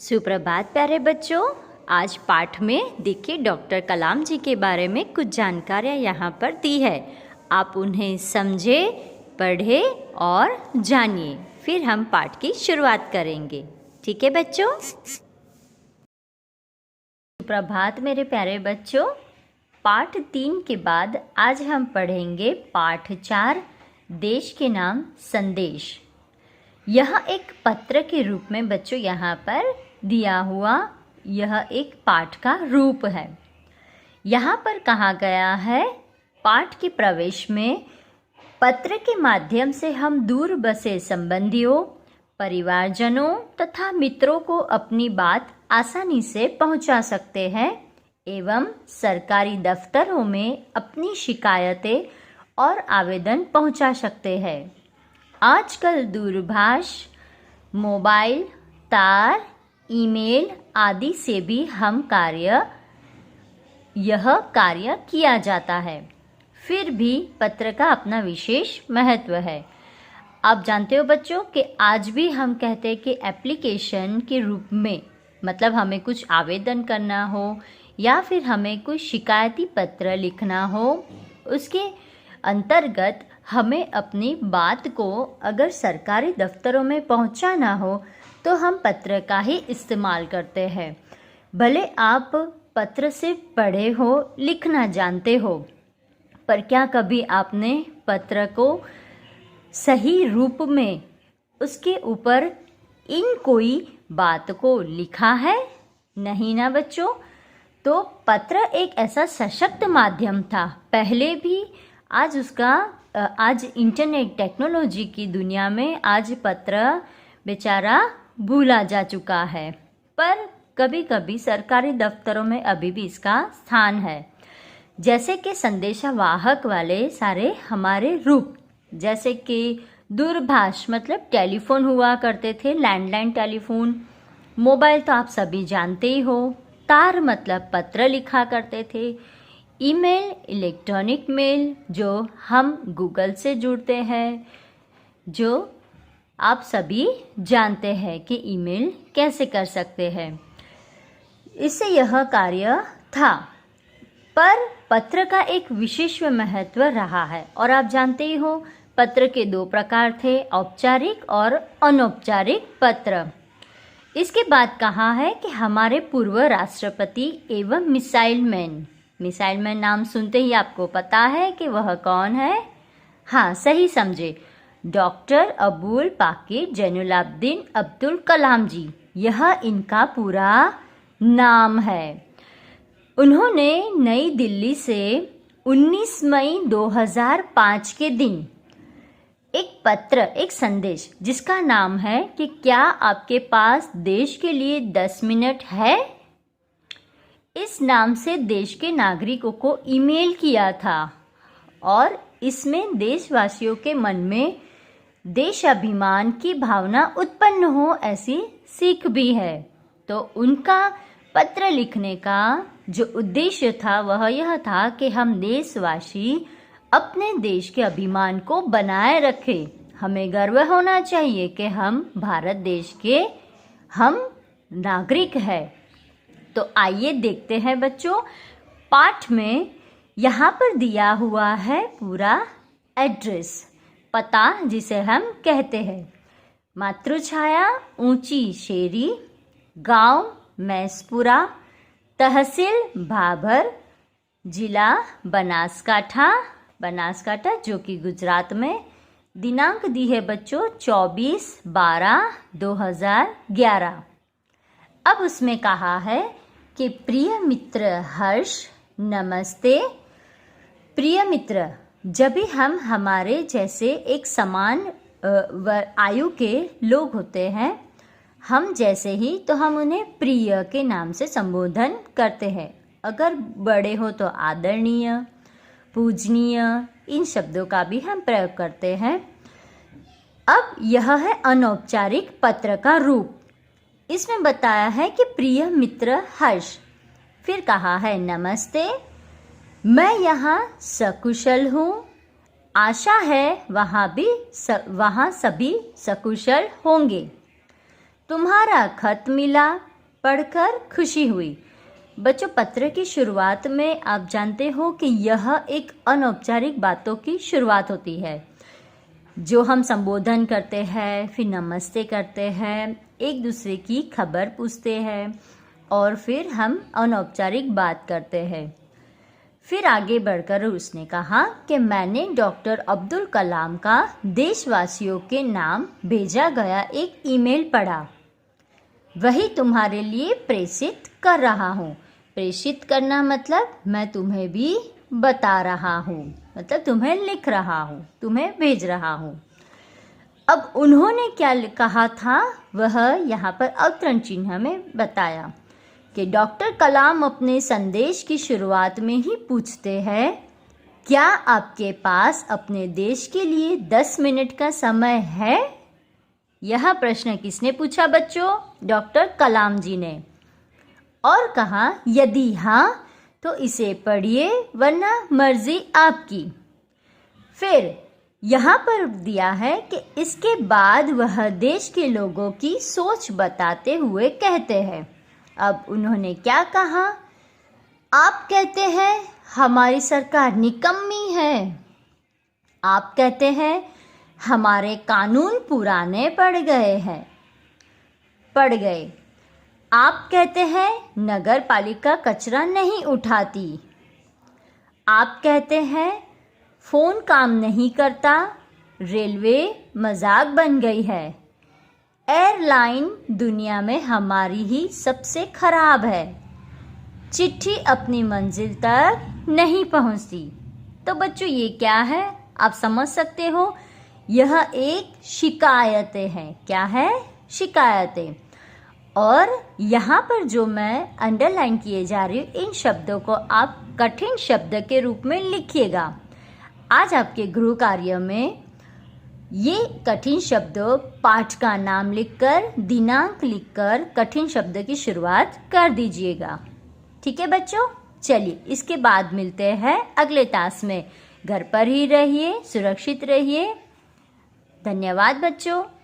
सुप्रभात प्यारे बच्चों। आज पाठ में देखिए डॉक्टर कलाम जी के बारे में कुछ जानकारियाँ यहाँ पर दी है। आप उन्हें समझे, पढ़े और जानिए। फिर हम पाठ की शुरुआत करेंगे। ठीक है बच्चों। सुप्रभात मेरे प्यारे बच्चों। पाठ 3 के बाद आज हम पढ़ेंगे पाठ 4, देश के नाम संदेश। यह एक पत्र के रूप में बच्चों यहाँ पर दिया हुआ यह एक पाठ का रूप है। यहाँ पर कहा गया है पाठ के प्रवेश में पत्र के माध्यम से हम दूर बसे संबंधियों, परिवारजनों तथा मित्रों को अपनी बात आसानी से पहुँचा सकते हैं एवं सरकारी दफ्तरों में अपनी शिकायतें और आवेदन पहुँचा सकते हैं। आजकल दूरभाष, मोबाइल, तार, ईमेल आदि से भी यह कार्य किया जाता है। फिर भी पत्र का अपना विशेष महत्व है। आप जानते हो बच्चों कि आज भी हम कहते हैं कि एप्लीकेशन के रूप में, मतलब हमें कुछ आवेदन करना हो या फिर हमें कुछ शिकायती पत्र लिखना हो, उसके अंतर्गत हमें अपनी बात को अगर सरकारी दफ्तरों में पहुंचाना हो तो हम पत्र का ही इस्तेमाल करते हैं। भले आप पत्र से पढ़े हो, लिखना जानते हो, पर क्या कभी आपने पत्र को सही रूप में उसके ऊपर इन कोई बात को लिखा है? नहीं ना बच्चों। तो पत्र एक ऐसा सशक्त माध्यम था पहले भी। आज इंटरनेट टेक्नोलॉजी की दुनिया में आज पत्र बेचारा भूला जा चुका है, पर कभी कभी सरकारी दफ्तरों में अभी भी इसका स्थान है। जैसे कि संदेशावाहक वाले सारे हमारे रूप, जैसे कि दूरभाष मतलब टेलीफोन हुआ करते थे, लैंडलाइन टेलीफोन। मोबाइल तो आप सभी जानते ही हो। तार मतलब पत्र लिखा करते थे। ईमेल इलेक्ट्रॉनिक मेल जो हम गूगल से जुड़ते हैं, जो आप सभी जानते हैं कि ईमेल कैसे कर सकते हैं। इससे यह कार्य था, पर पत्र का एक विशेष महत्व रहा है। और आप जानते ही हो पत्र के 2 प्रकार थे, औपचारिक और अनौपचारिक पत्र। इसके बाद कहा है कि हमारे पूर्व राष्ट्रपति एवं मिसाइल मैन नाम सुनते ही आपको पता है कि वह कौन है। हाँ, सही समझे, डॉक्टर अबुल पाकिर जैनुलाब्दीन अब्दुल कलाम जी, यह इनका पूरा नाम है। उन्होंने नई दिल्ली से 19 मई 2005 के दिन एक संदेश जिसका नाम है कि क्या आपके पास देश के लिए 10 मिनट है, इस नाम से देश के नागरिकों को ईमेल किया था। और इसमें देशवासियों के मन में देश अभिमान की भावना उत्पन्न हो, ऐसी सीख भी है। तो उनका पत्र लिखने का जो उद्देश्य था वह यह था कि हम देशवासी अपने देश के अभिमान को बनाए रखें। हमें गर्व होना चाहिए कि हम भारत देश के हम नागरिक हैं। तो आइए देखते हैं बच्चों, पाठ में यहाँ पर दिया हुआ है पूरा एड्रेस, पता जिसे हम कहते हैं। मातृछाया ऊंची शेरी, गांव मैसपुरा, तहसील भाभर, जिला बनासकाठा जो कि गुजरात में। दिनांक दी है बच्चों 24/12/2011। अब उसमें कहा है कि प्रिय मित्र हर्ष, नमस्ते। प्रिय मित्र, जब भी हम हमारे जैसे एक समान आयु के लोग होते हैं, हम जैसे ही, तो हम उन्हें प्रिय के नाम से संबोधन करते हैं। अगर बड़े हो तो आदरणीय, पूजनीय, इन शब्दों का भी हम प्रयोग करते हैं। अब यह है अनौपचारिक पत्र का रूप। इसमें बताया है कि प्रिय मित्र हर्ष, फिर कहा है नमस्ते, मैं यहाँ सकुशल हूँ, आशा है वहाँ सभी सकुशल होंगे। तुम्हारा खत मिला, पढ़कर खुशी हुई। बच्चों, पत्र की शुरुआत में आप जानते हो कि यह एक अनौपचारिक बातों की शुरुआत होती है, जो हम संबोधन करते हैं, फिर नमस्ते करते हैं, एक दूसरे की खबर पूछते हैं और फिर हम अनौपचारिक बात करते हैं। फिर आगे बढ़कर उसने कहा कि मैंने डॉक्टर अब्दुल कलाम का देशवासियों के नाम भेजा गया एक ईमेल पढ़ा, वही तुम्हारे लिए प्रेषित कर रहा हूँ। प्रेषित करना मतलब मैं तुम्हें भी बता रहा हूँ, मतलब तुम्हें लिख रहा हूँ, तुम्हें भेज रहा हूँ। अब उन्होंने क्या कहा था वह यहाँ पर अवतरण चिन्ह में बताया कि डॉक्टर कलाम अपने संदेश की शुरुआत में ही पूछते हैं, क्या आपके पास अपने देश के लिए 10 मिनट का समय है? यह प्रश्न किसने पूछा बच्चों? डॉक्टर कलाम जी ने। और कहा, यदि हाँ तो इसे पढ़िए, वरना मर्जी आपकी। फिर यहाँ पर दिया है कि इसके बाद वह देश के लोगों की सोच बताते हुए कहते हैं। अब उन्होंने क्या कहा? आप कहते हैं हमारी सरकार निकम्मी है, आप कहते हैं हमारे कानून पुराने पड़ गए, आप कहते हैं नगर पालिका कचरा नहीं उठाती, आप कहते हैं फोन काम नहीं करता, रेलवे मजाक बन गई है, एयरलाइन दुनिया में हमारी ही सबसे खराब है, चिट्ठी अपनी मंजिल तक नहीं पहुंचती। तो बच्चों, ये क्या है आप समझ सकते हो, यह एक शिकायतें हैं। क्या है? शिकायतें। और यहाँ पर जो मैं अंडरलाइन किए जा रही हूँ, इन शब्दों को आप कठिन शब्द के रूप में लिखिएगा। आज आपके गृह कार्य में ये कठिन शब्द, पाठ का नाम लिखकर, दिनांक लिखकर कठिन शब्द की शुरुआत कर दीजिएगा। ठीक है बच्चों? चलिए, इसके बाद मिलते हैं अगले टास्क में। घर पर ही रहिए, सुरक्षित रहिए। धन्यवाद बच्चों।